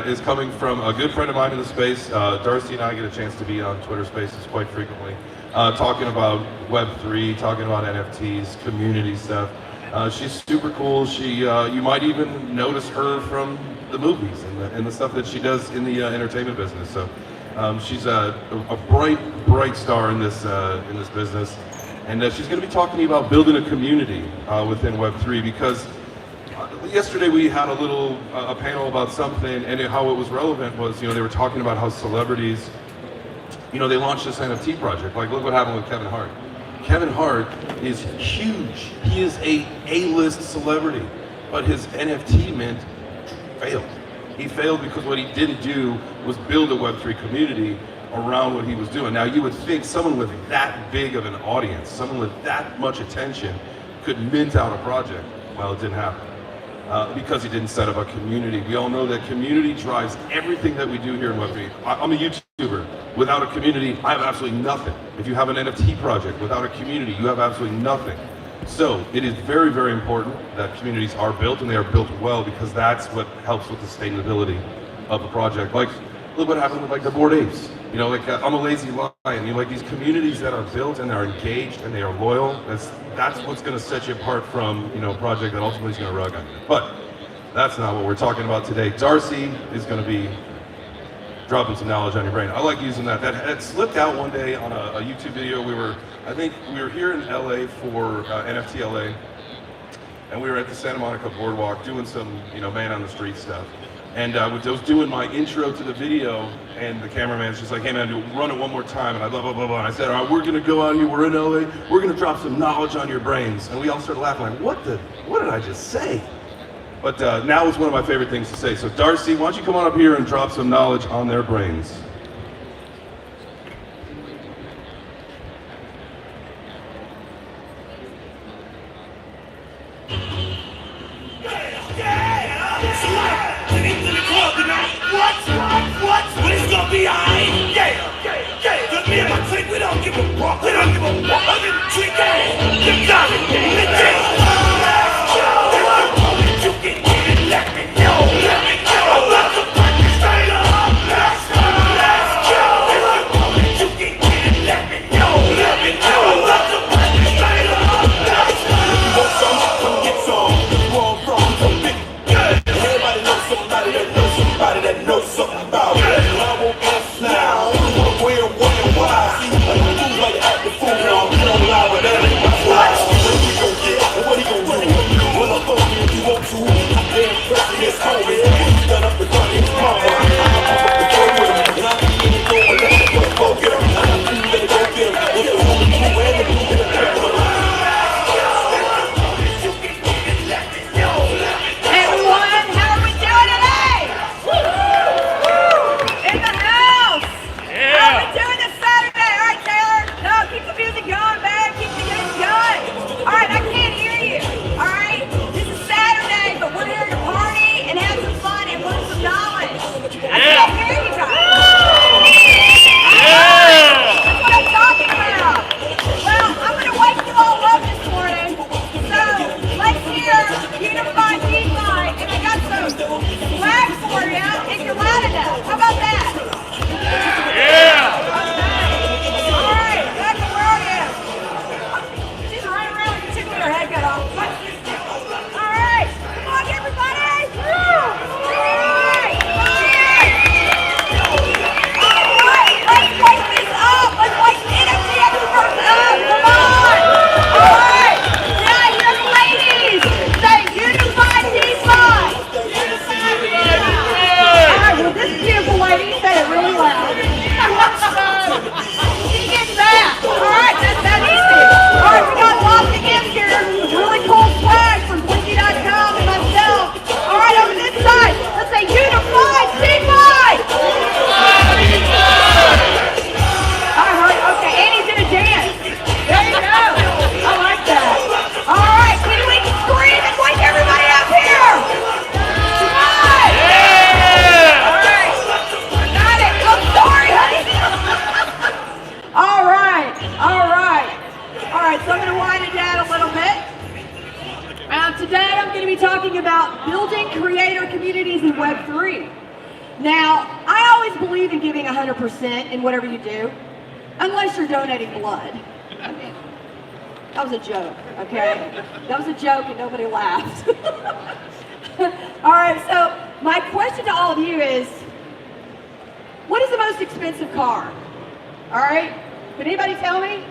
is coming from a good friend of mine in the space. Darcy and I get a chance to be on Twitter Spaces quite frequently, talking about Web3, talking about NFTs, community stuff. She's super cool. You might even notice her from the movies and the stuff that she does in the entertainment business. So she's a bright star in this business, and she's going to be talking to you about building a community within Web3, because yesterday we had a panel about something, and how it was relevant was, they were talking about how celebrities, they launched this NFT project. Like, look what happened with Kevin Hart. Kevin Hart is huge. He is a A-list celebrity, but his NFT mint failed. He failed because what he didn't do was build a Web3 community around what he was doing. Now, you would think someone with that big of an audience, someone with that much attention, could mint out a project. Well, it didn't happen. Because he didn't set up a community. We all know that community drives everything that we do here in Web3. I'm a YouTuber. Without a community, I have absolutely nothing. If you have an NFT project, without a community, you have absolutely nothing. So it is very, very important that communities are built, and they are built well, because that's what helps with the sustainability of the project. Like, look what happened with the Bored Apes. I'm a lazy lion. These communities that are built and are engaged and they are loyal, that's what's going to set you apart from, a project that ultimately is going to rug on you. But that's not what we're talking about today. Darcy is going to be dropping some knowledge on your brain. I like using that. That slipped out one day on a YouTube video. I think we were here in LA for NFT LA, and we were at the Santa Monica Boardwalk doing some, man on the street stuff. And I was doing my intro to the video, and the cameraman's just like, hey man, run it one more time, and I blah, blah, blah, blah. And I said, all right, we're gonna go out here, we're in LA, we're gonna drop some knowledge on your brains. And we all started laughing like, what did I just say? But now is one of my favorite things to say. So Darcy, why don't you come on up here and drop some knowledge on their brains. What is gonna be alright? Yeah. Cause me and my clique, we don't give a fuck. We don't give a fuck. I'm in the tree game. You got it, let's go. You can get it, let me know. I'm about to fuck you straight up. Let's go. Now, I always believe in giving 100% in whatever you do, unless you're donating blood. I mean, that was a joke, okay? That was a joke and nobody laughed. All right, so my question to all of you is, what is the most expensive car? All right, can anybody tell me?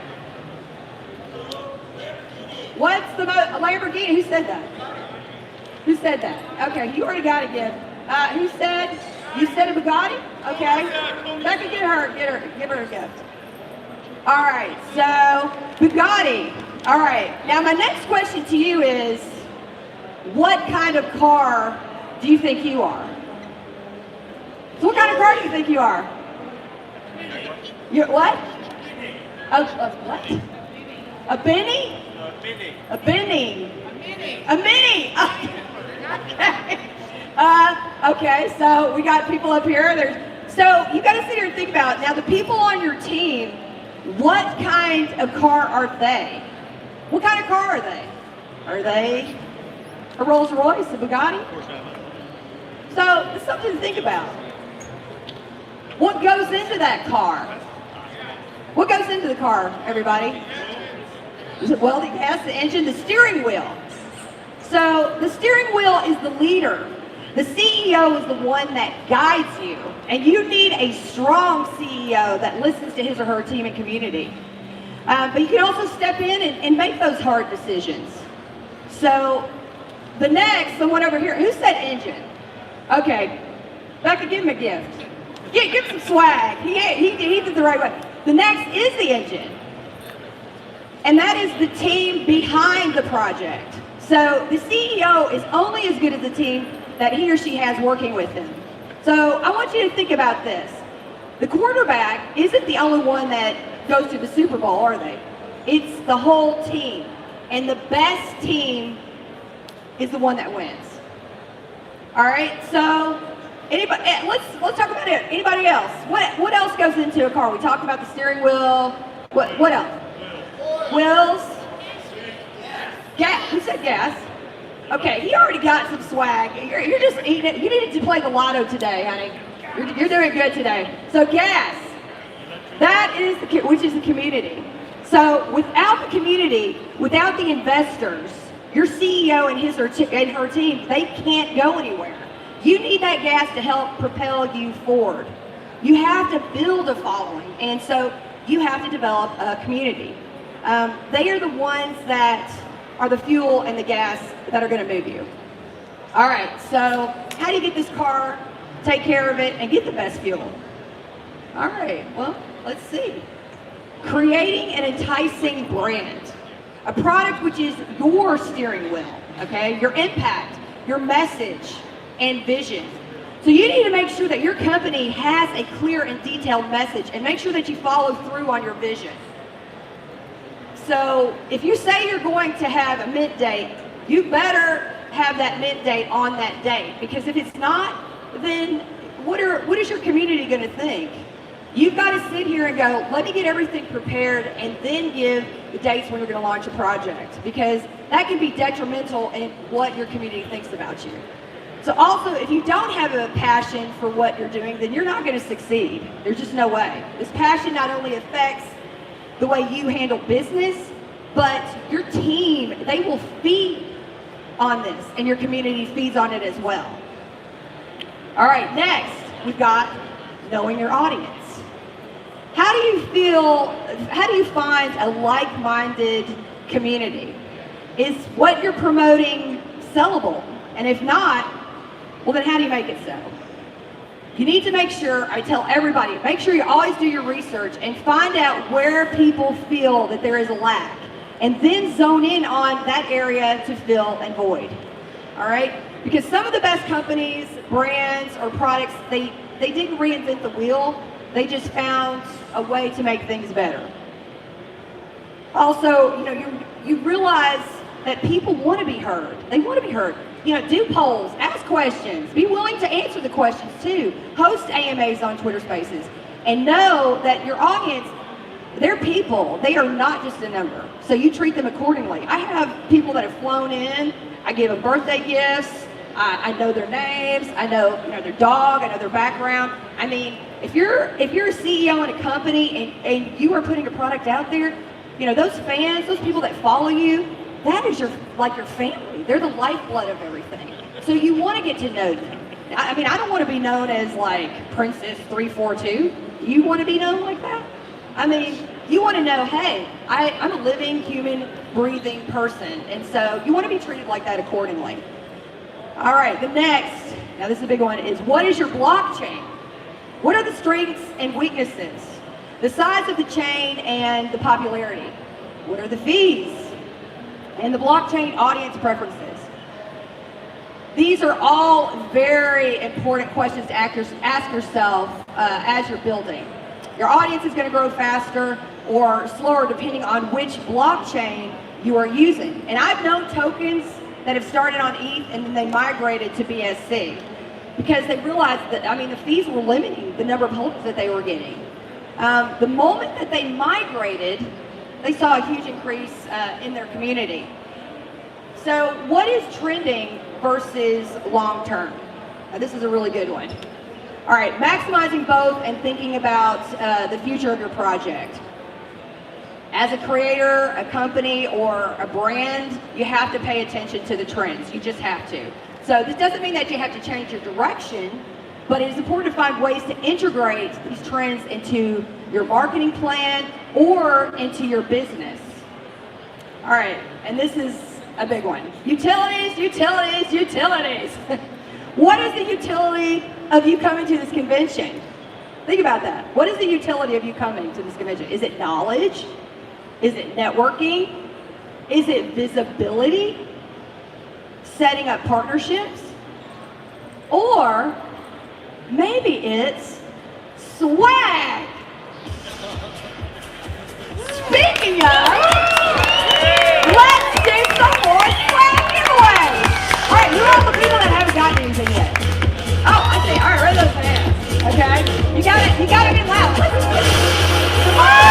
What's the most, a Lamborghini? Who said that? Who said that? Okay, you already got a gift. Who said, you said a Bugatti? Okay, Becca, give her a gift. All right, so Bugatti. All right, now my next question to you is, what kind of car do you think you are? So what kind of car do you think you are? You're what? What? A Benny? A Benny. A Mini. Okay. Okay, so we got people up here. So you got to sit here and think about it. Now the people on your team, what kind of car are they? What kind of car are they? Are they a Rolls Royce, a Bugatti? So it's something to think about. What goes into that car? What goes into the car, everybody? Well, it has the engine, the steering wheel. So the steering wheel is the leader. The CEO is the one that guides you. And you need a strong CEO that listens to his or her team and community. But you can also step in and make those hard decisions. So the one over here, who said engine? Okay, Becca, give him a gift. Give him some swag. He did the right way. The next is the engine. And that is the team behind the project. So the CEO is only as good as the team that he or she has working with him. So I want you to think about this. The quarterback isn't the only one that goes to the Super Bowl, are they? It's the whole team. And the best team is the one that wins. All right, so anybody, let's talk about it. Anybody else? What else goes into a car? We talked about the steering wheel. What else? Wheels. Gas. Who said gas? Okay, he already got some swag. You're just eating it. You needed to play the lotto today, honey. You're doing good today. So gas. That is which is the community. So without the community, without the investors, your CEO and his or her team, they can't go anywhere. You need that gas to help propel you forward. You have to build a following, and so you have to develop a community. They are the ones that are the fuel and the gas that are going to move you. All right, so how do you get this car, take care of it, and get the best fuel? All right, well, let's see. Creating an enticing brand. A product which is your steering wheel, okay? Your impact, your message, and vision. So you need to make sure that your company has a clear and detailed message, and make sure that you follow through on your vision. So if you say you're going to have a mint date, you better have that mint date on that date, because if it's not, then what is your community going to think? You've got to sit here and go, let me get everything prepared and then give the dates when you're going to launch a project, because that can be detrimental in what your community thinks about you. So also, if you don't have a passion for what you're doing, then you're not going to succeed. There's just no way. This passion not only affects the way you handle business, but your team, they will feed on this, and your community feeds on it as well. All right, next, we've got knowing your audience. How do you find a like-minded community? Is what you're promoting sellable? And if not, well then how do you make it so? You need to make sure, I tell everybody, make sure you always do your research and find out where people feel that there is a lack, and then zone in on that area to fill and void. All right? Because some of the best companies, brands, or products, they didn't reinvent the wheel. They just found a way to make things better. Also, you realize that people want to be heard. They want to be heard. Do polls, ask questions, be willing to answer the questions too. Host AMAs on Twitter Spaces, and know that your audience, they're people. They are not just a number. So you treat them accordingly. I have people that have flown in. I give them birthday gifts. I know their names. I know, their dog. I know their background. I mean, if you're a CEO in a company and you are putting a product out there, those fans, those people that follow you, that is your family. They're the lifeblood of everything. So you want to get to know them. I mean, I don't want to be known as like Princess 342. You want to be known like that? I mean, you want to know, hey, I'm a living, human, breathing person. And so you want to be treated like that accordingly. All right, the next, now this is a big one, is what is your blockchain? What are the strengths and weaknesses? The size of the chain and the popularity. What are the fees? And the blockchain audience preferences. These are all very important questions to ask yourself as you're building. Your audience is going to grow faster or slower depending on which blockchain you are using. And I've known tokens that have started on ETH and then they migrated to BSC because they realized that, the fees were limiting the number of holders that they were getting. The moment that they migrated, they saw a huge increase in their community. So what is trending versus long-term? Now, this is a really good one. All right, maximizing both and thinking about the future of your project. As a creator, a company, or a brand, you have to pay attention to the trends. You just have to. So this doesn't mean that you have to change your direction, but it is important to find ways to integrate these trends into your marketing plan or into your business. All right, and this is a big one. Utilities, utilities, utilities. What is the utility of you coming to this convention? Think about that. What is the utility of you coming to this convention? Is it knowledge? Is it networking? Is it visibility? Setting up partnerships? Or maybe it's swag. Speaking of, let's do some more swag giveaways. All right, who are all the people that haven't gotten anything yet? Oh, I see. All right, raise those hands. Okay, you got to be loud. Come on!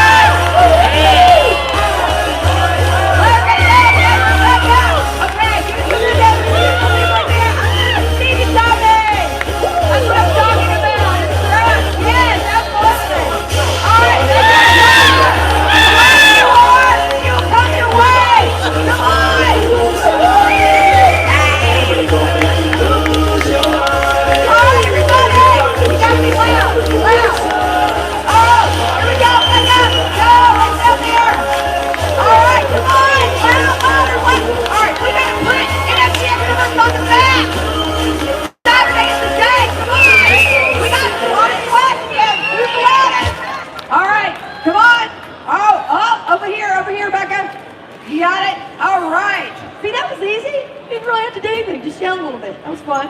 You got it? All right. See, that was easy. You didn't really have to do anything. Just yell a little bit. That was fun.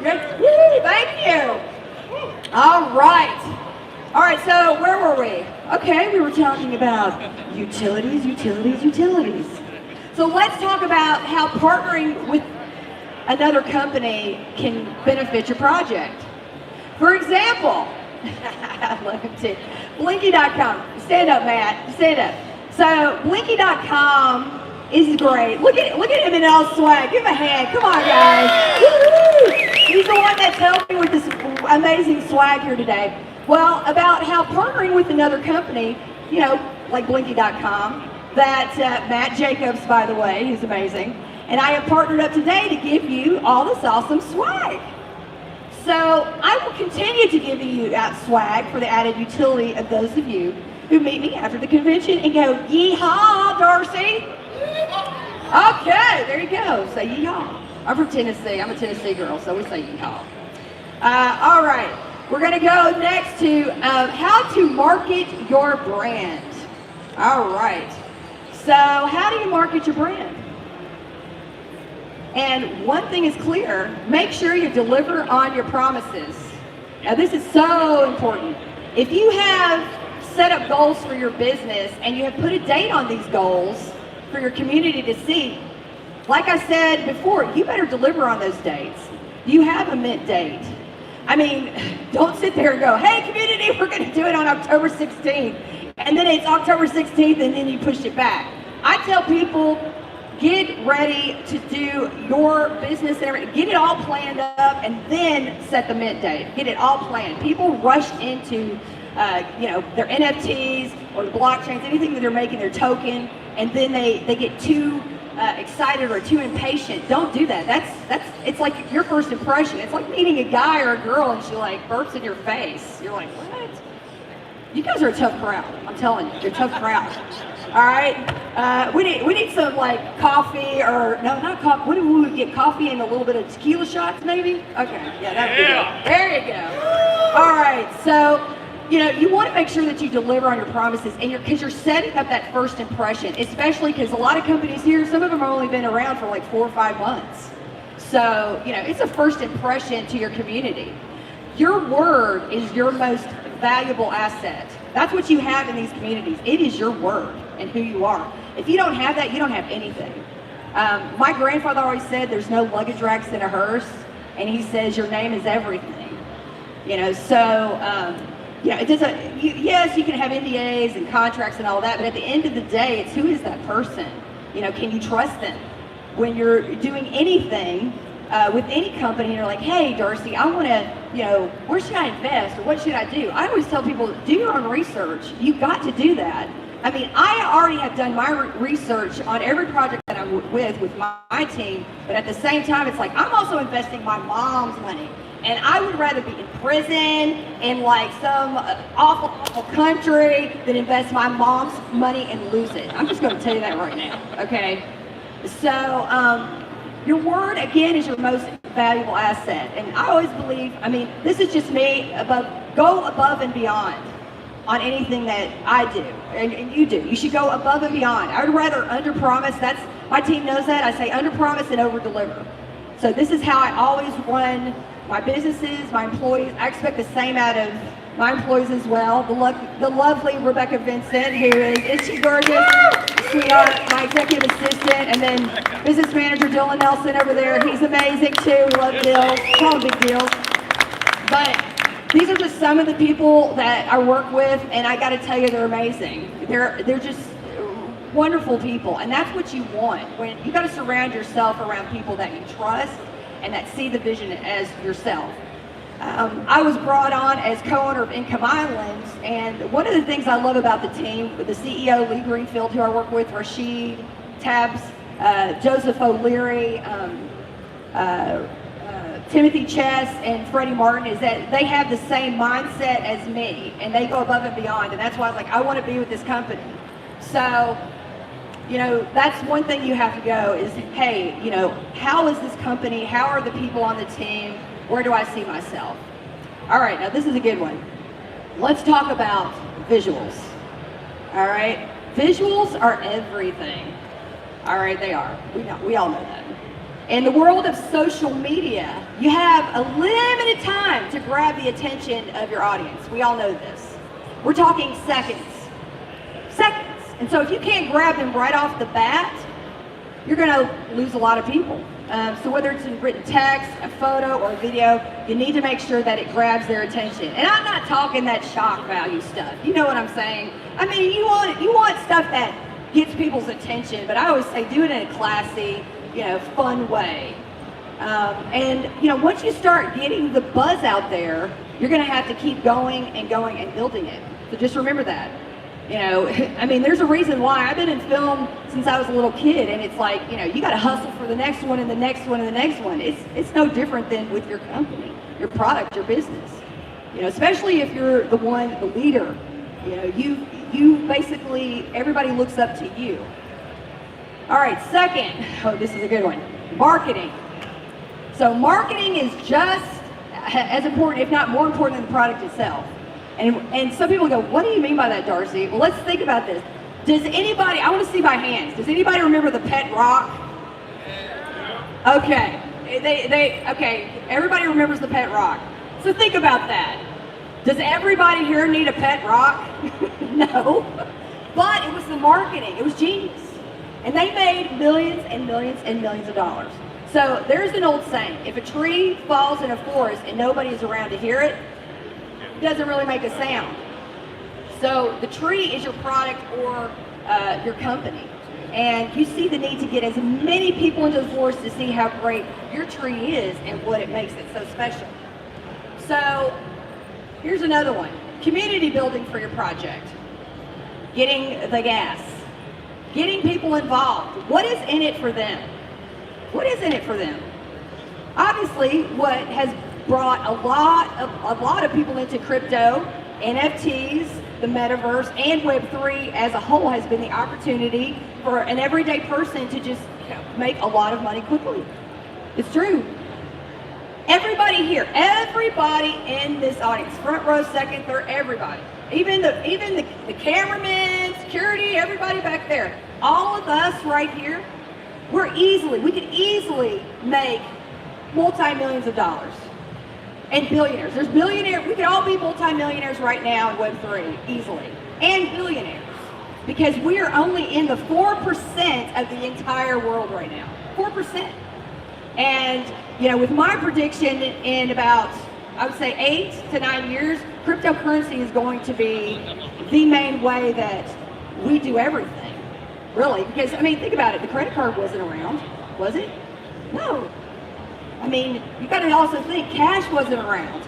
Good. Woo, thank you. All right. All right, so where were we? Okay, we were talking about utilities, utilities, utilities. So let's talk about how partnering with another company can benefit your project. For example, I love him too. Blinky.com. Stand up, Matt. Stand up. So Blinky.com is great. Look at him in all swag. Give him a hand. Come on, guys. Woo-hoo! He's the one that's helping with this amazing swag here today. Well, about how partnering with another company, like Blinky.com, that Matt Jacobs, by the way, he's amazing, and I have partnered up today to give you all this awesome swag. So I will continue to give you that swag for the added utility of those of you who meet me after the convention and go, yeehaw, Darcy. Okay, there you go. Say yeehaw. I'm from Tennessee. I'm a Tennessee girl, so we say yeehaw. All right, we're going to go next to how to market your brand. All right. So how do you market your brand? And one thing is clear, make sure you deliver on your promises. Now this is so important. If you have set up goals for your business and you have put a date on these goals for your community to see, like I said before, you better deliver on those dates. You have a mint date. I mean, don't sit there and go, hey community, we're gonna do it on October 16th. And then it's October 16th and then you push it back. I tell people, get ready to do your business and everything. Get it all planned up and then set the mint date. Get it all planned. People rush into their NFTs or the blockchains, anything that they're making their token, and then they get too excited or too impatient. Don't do that. It's like your first impression. It's like meeting a guy or a girl and she like burps in your face. You're like, what? You guys are a tough crowd. I'm telling you, you're a tough crowd. All right, we need some like coffee or no, not coffee. What do we get? Coffee and a little bit of tequila shots, maybe. Okay, yeah, that'd be good. There you go. All right, so you want to make sure that you deliver on your promises, and because you're setting up that first impression, especially because a lot of companies here, some of them have only been around for like 4 or 5 months. So it's a first impression to your community. Your word is your most valuable asset. That's what you have in these communities. It is your word and who you are. If you don't have that, you don't have anything. My grandfather always said there's no luggage racks in a hearse, and he says your name is everything. It doesn't. Yes, you can have NDAs and contracts and all that, but at the end of the day, it's who is that person? Can you trust them when you're doing anything with any company? And you're like, hey, Darcy, I want to, where should I invest or what should I do? I always tell people, do your own research. You've got to do that. I mean, I already have done my research on every project that I'm with my team, but at the same time, it's like I'm also investing my mom's money. And I would rather be in prison in like some awful country than invest my mom's money and lose it. I'm just going to tell you that right now, okay? So your word, again, is your most valuable asset. And I always believe, this is just me, go above and beyond on anything that I do and you do. You should go above and beyond. I would rather under-promise. My team knows that. I say under-promise and over-deliver. So this is how I always run my businesses, my employees. I expect the same out of my employees as well. The lovely Rebecca Vincent, who is she gorgeous? Sweetheart, my executive assistant, and then business manager Dylan Nelson over there. He's amazing too. We love deals. Call them big deals. But these are just some of the people that I work with, and I got to tell you, they're amazing. They're just wonderful people, and that's what you want. When you got to surround yourself around people that you trust and that see the vision as yourself. I was brought on as co-owner of Income Islands, and one of the things I love about the team, with the CEO, Lee Greenfield, who I work with, Rashid, Tabs, Joseph O'Leary, Timothy Chess, and Freddie Martin, is that they have the same mindset as me, and they go above and beyond, and that's why I was like, I want to be with this company. So, that's one thing you have to go is, hey, how is this company? How are the people on the team? Where do I see myself? All right, now this is a good one. Let's talk about visuals. All right, visuals are everything. All right, they are. We all know that. In the world of social media, you have a limited time to grab the attention of your audience. We all know this. We're talking seconds. Seconds. And so if you can't grab them right off the bat, you're going to lose a lot of people. So whether it's in written text, a photo, or a video, you need to make sure that it grabs their attention. And I'm not talking that shock value stuff. You know what I'm saying? You want stuff that gets people's attention, but I always say do it in a classy, fun way. Once you start getting the buzz out there, you're going to have to keep going and building it. So just remember that. There's a reason why I've been in film since I was a little kid, and it's like, you got to hustle for the next one and the next one and the next one. It's no different than with your company, your product, your business. Especially if you're the leader. You basically, everybody looks up to you. All right, second, this is a good one, marketing. So marketing is just as important, if not more important than the product itself. And some people go, what do you mean by that, Darcy? Well, let's think about this. Does anybody, I want to see by hands, does anybody remember the pet rock? Okay, okay, everybody remembers the pet rock. So think about that. Does everybody here need a pet rock? No, but it was the marketing, it was genius. And they made millions and millions and millions of dollars. So there's an old saying, if a tree falls in a forest and nobody is around to hear it, it doesn't really make a sound. So the tree is your product or your company. And you see the need to get as many people into the forest to see how great your tree is and what it makes it so special. So here's another one. Community building for your project. Getting the gas. Getting people involved. What is in it for them? What is in it for them? Obviously, what has brought a lot of people into crypto, NFTs, the metaverse, and Web3 as a whole has been the opportunity for an everyday person to just make a lot of money quickly. It's true. Everybody here, everybody in this audience, front row, second, third, everybody, even the cameramen, security, everybody back there, all of us right here, we could easily make multi-millions of dollars. And billionaires. There's billionaires. We could all be multi-millionaires right now in Web3 easily. And billionaires. Because we are only in the 4% of the entire world right now. 4%. And, with my prediction in about, I would say 8 to 9 years, cryptocurrency is going to be the main way that we do everything. Really. Because, think about it. The credit card wasn't around, was it? No. You got to also think cash wasn't around.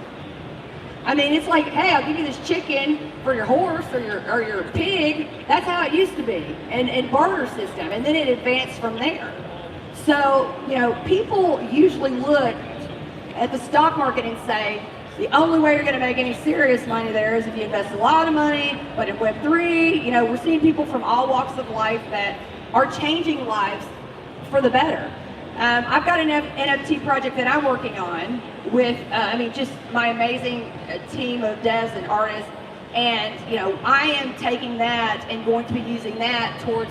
It's like, hey, I'll give you this chicken for your horse or your pig. That's how it used to be, and barter system, and then it advanced from there. So, people usually look at the stock market and say, the only way you're going to make any serious money there is if you invest a lot of money. But in Web3, we're seeing people from all walks of life that are changing lives for the better. I've got an NFT project that I'm working on with, just my amazing team of devs and artists. And, I am taking that and going to be using that towards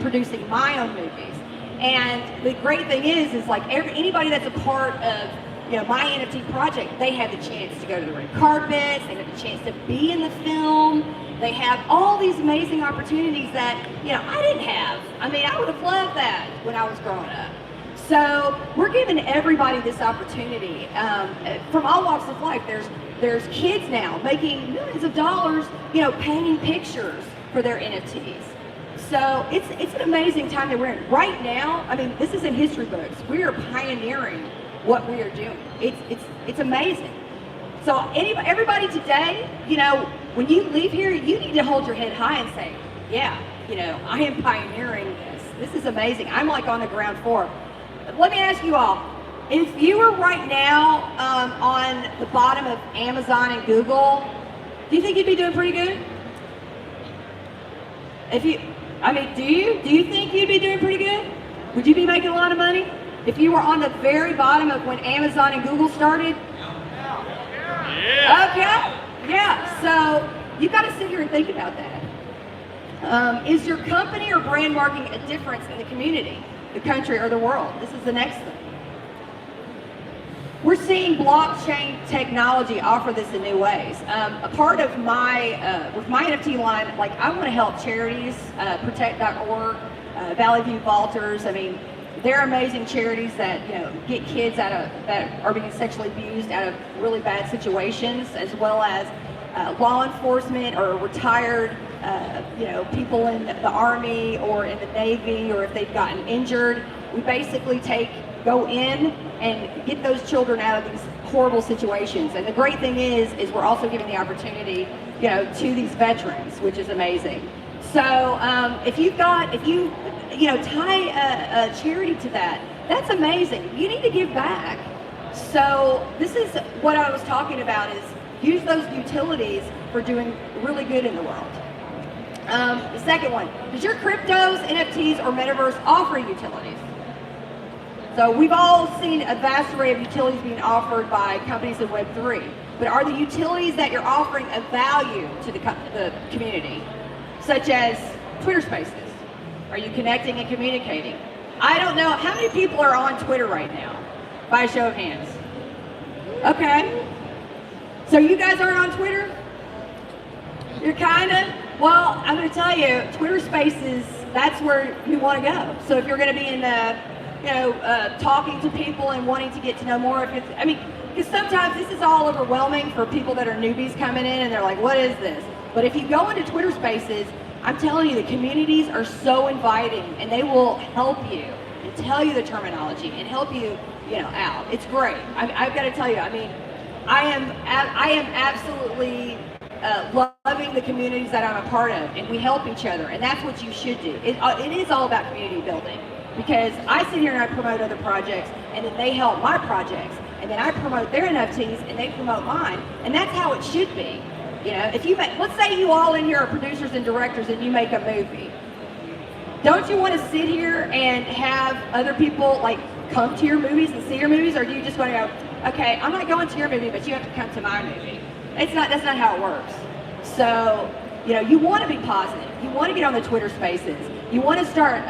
producing my own movies. And the great thing is like anybody that's a part of, my NFT project, they have the chance to go to the red carpets, they have the chance to be in the film. They have all these amazing opportunities that, I didn't have. I would have loved that when I was growing up. So we're giving everybody this opportunity from all walks of life. There's kids now making millions of dollars, painting pictures for their NFTs. So it's an amazing time that we're in right now. This is in history books. We are pioneering what we are doing. It's amazing. So everybody today, when you leave here, you need to hold your head high and say, yeah, I am pioneering this. This is amazing. I'm like on the ground floor. Let me ask you all, if you were right now on the bottom of Amazon and Google, do you think you'd be doing pretty good? Do you think you'd be doing pretty good? Would you be making a lot of money? If you were on the very bottom of when Amazon and Google started? Yeah. Okay. Yeah. So you've got to sit here and think about that. Is your company or brand making a difference in the community, the country, or the world? This is the next thing. We're seeing blockchain technology offer this in new ways. A part of with my NFT line, I want to help charities, protect.org, Valley View Vaulters. They're amazing charities that get kids that are being sexually abused out of really bad situations, as well as law enforcement or retired people in the Army or in the Navy, or if they've gotten injured. We basically go in and get those children out of these horrible situations. And the great thing is we're also giving the opportunity, to these veterans, which is amazing. So if you tie a charity to that, that's amazing. You need to give back. So this is what I was talking about, is use those utilities for doing really good in the world. The second one, does your cryptos, NFTs, or metaverse offer utilities? So we've all seen a vast array of utilities being offered by companies in Web3, but are the utilities that you're offering of value to the community, such as Twitter Spaces? Are you connecting and communicating? I don't know, how many people are on Twitter right now? By a show of hands. Okay. So you guys aren't on Twitter? You're kinda? Well, I'm gonna tell you, Twitter Spaces, that's where you wanna go. So if you're gonna be in talking to people and wanting to get to know more, because sometimes this is all overwhelming for people that are newbies coming in and they're like, what is this? But if you go into Twitter Spaces, I'm telling you, the communities are so inviting, and they will help you and tell you the terminology and help you, out. It's great. I've got to tell you, I mean, I am absolutely loving the communities that I'm a part of, and we help each other, and that's what you should do. It is all about community building, because I sit here and I promote other projects, and then they help my projects, and then I promote their NFTs, and they promote mine, and that's how it should be. If you let's say you all in here are producers and directors, and you make a movie. Don't you want to sit here and have other people like come to your movies and see your movies, or do you just want to go, okay, I'm not going to your movie, but you have to come to my movie? That's not how it works. So, you want to be positive. You want to get on the Twitter Spaces. You want to start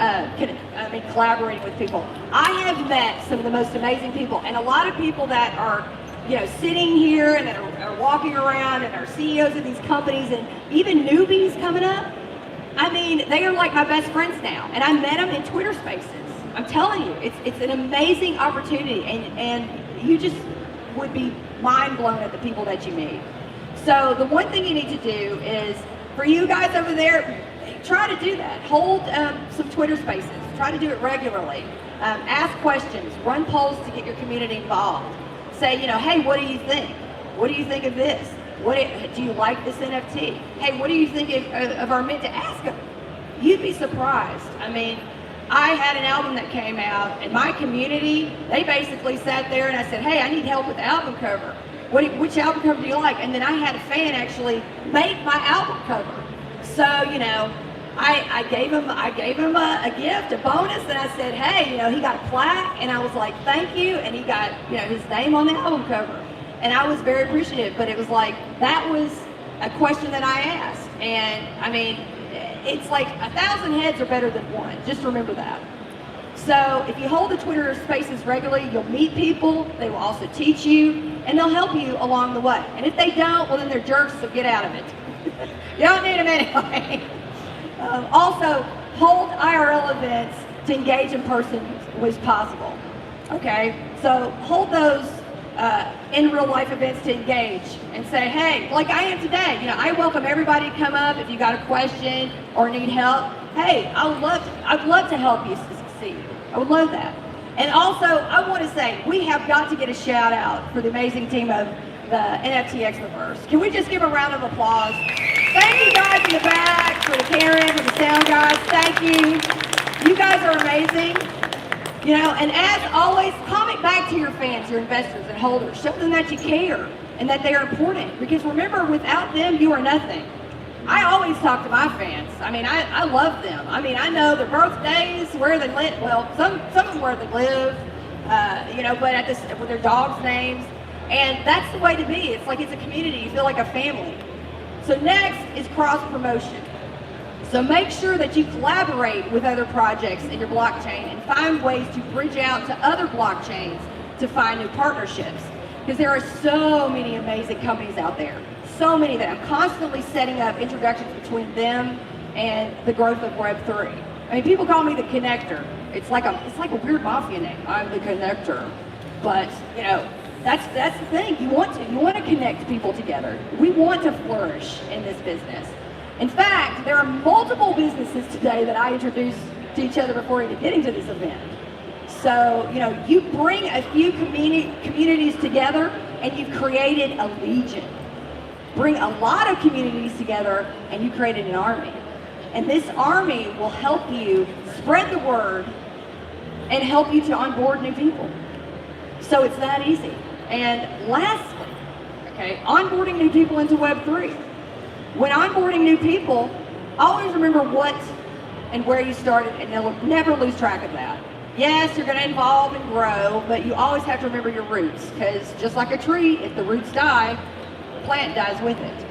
collaborating with people. I have met some of the most amazing people, and a lot of people that are, sitting here and that are walking around and are CEOs of these companies, and even newbies coming up. I mean, they are like my best friends now, and I met them in Twitter Spaces. I'm telling you, it's an amazing opportunity, and you just would be mind blown at the people that you meet. So the one thing you need to do is, for you guys over there, try to do that. Hold some Twitter Spaces. Try to do it regularly. Ask questions. Run polls to get your community involved. Say, hey, what do you think? What do you think of this? Do you like this NFT? Hey, what do you think of our mint? To ask them. You'd be surprised. I mean, I had an album that came out, and my community, they basically sat there and I said, hey, I need help with the album cover. Which album cover do you like? And then I had a fan actually make my album cover. So, I gave him a gift, a bonus, and I said, hey, he got a plaque, and I was like, thank you, and he got, his name on the album cover. And I was very appreciative, but it was like, that was a question that I asked. And I mean, it's like 1,000 heads are better than one. Just remember that. So if you hold the Twitter Spaces regularly, you'll meet people. They will also teach you, and they'll help you along the way. And if they don't, well, then they're jerks, so get out of it. You don't need them anyway. Also, hold IRL events to engage in person was possible. Okay, so hold those in real life events to engage and say, hey, like I am today, I welcome everybody to come up if you got a question or need help. Hey, I'd love to help you succeed. I would love that. And also, I want to say, we have got to get a shout out for the amazing team of the NFT Expoverse. Can we just give a round of applause? Thank you guys in the back, for the Karen, for the sound guys. Thank you. You guys are amazing. And as always, comment back to your fans, your investors and holders. Show them that you care and that they are important. Because remember, without them, you are nothing. I always talk to my fans. I mean, I love them. I mean, I know their birthdays, where they live. Well, some of them where they live, but with their dogs' names. And that's the way to be. It's like it's a community. You feel like a family. So next is cross-promotion. So make sure that you collaborate with other projects in your blockchain and find ways to bridge out to other blockchains to find new partnerships. Because there are so many amazing companies out there. So many that I'm constantly setting up introductions between them and the growth of Web3. I mean, people call me the connector. It's like a weird mafia name. I'm the connector. But, that's the thing. You want to connect people together. We want to flourish in this business. In fact, there are multiple businesses today that I introduced to each other before even getting to this event. So, you bring a few communities together and you've created a legion. Bring a lot of communities together and you created an army. And this army will help you spread the word and help you to onboard new people. So it's that easy. And lastly, onboarding new people into Web3. When onboarding new people, always remember what and where you started, and never lose track of that. Yes, you're going to evolve and grow, but you always have to remember your roots, because just like a tree, if the roots die, the plant dies with it.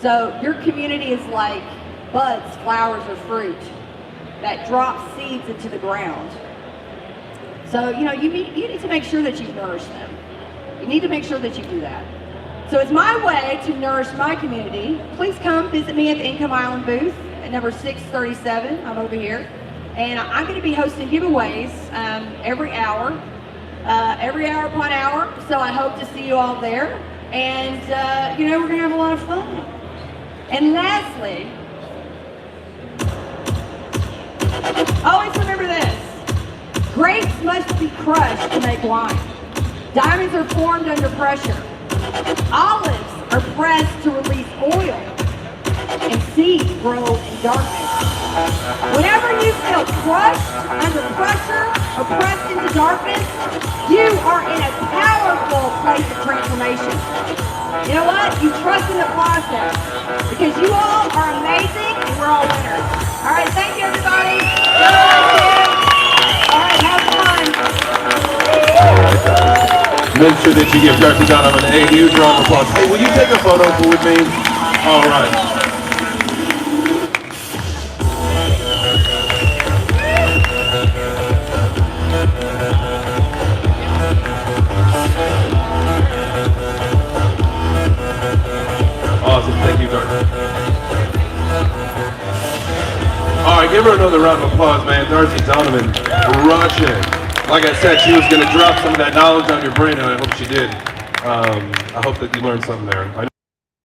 So your community is like buds, flowers, or fruit that drop seeds into the ground. So, you need to make sure that you nourish them. You need to make sure that you do that. So it's my way to nourish my community. Please come visit me at the Income Island booth at number 637. I'm over here. And I'm going to be hosting giveaways every hour upon hour. So I hope to see you all there. And, we're going to have a lot of fun. And lastly, Always remember this. Grapes must be crushed to make wine. Diamonds are formed under pressure. Olives are pressed to release oil. And seeds grow in darkness. Whenever you feel crushed under pressure or pressed into darkness, you are in a powerful place of transformation. You know what? You trust in the process because you all are amazing and we're all winners. All right, thank you, everybody. God bless you. All right, have fun. Make sure that you give Darcy Donovan a huge round of applause. Hey, will you take a photo with me? All right. Awesome, thank you, Darcy. All right, give her another round of applause, man. Darcy Donovan, crushing it. Like I said, she was going to drop some of that knowledge on your brain, and I hope she did. I hope that you learned something there.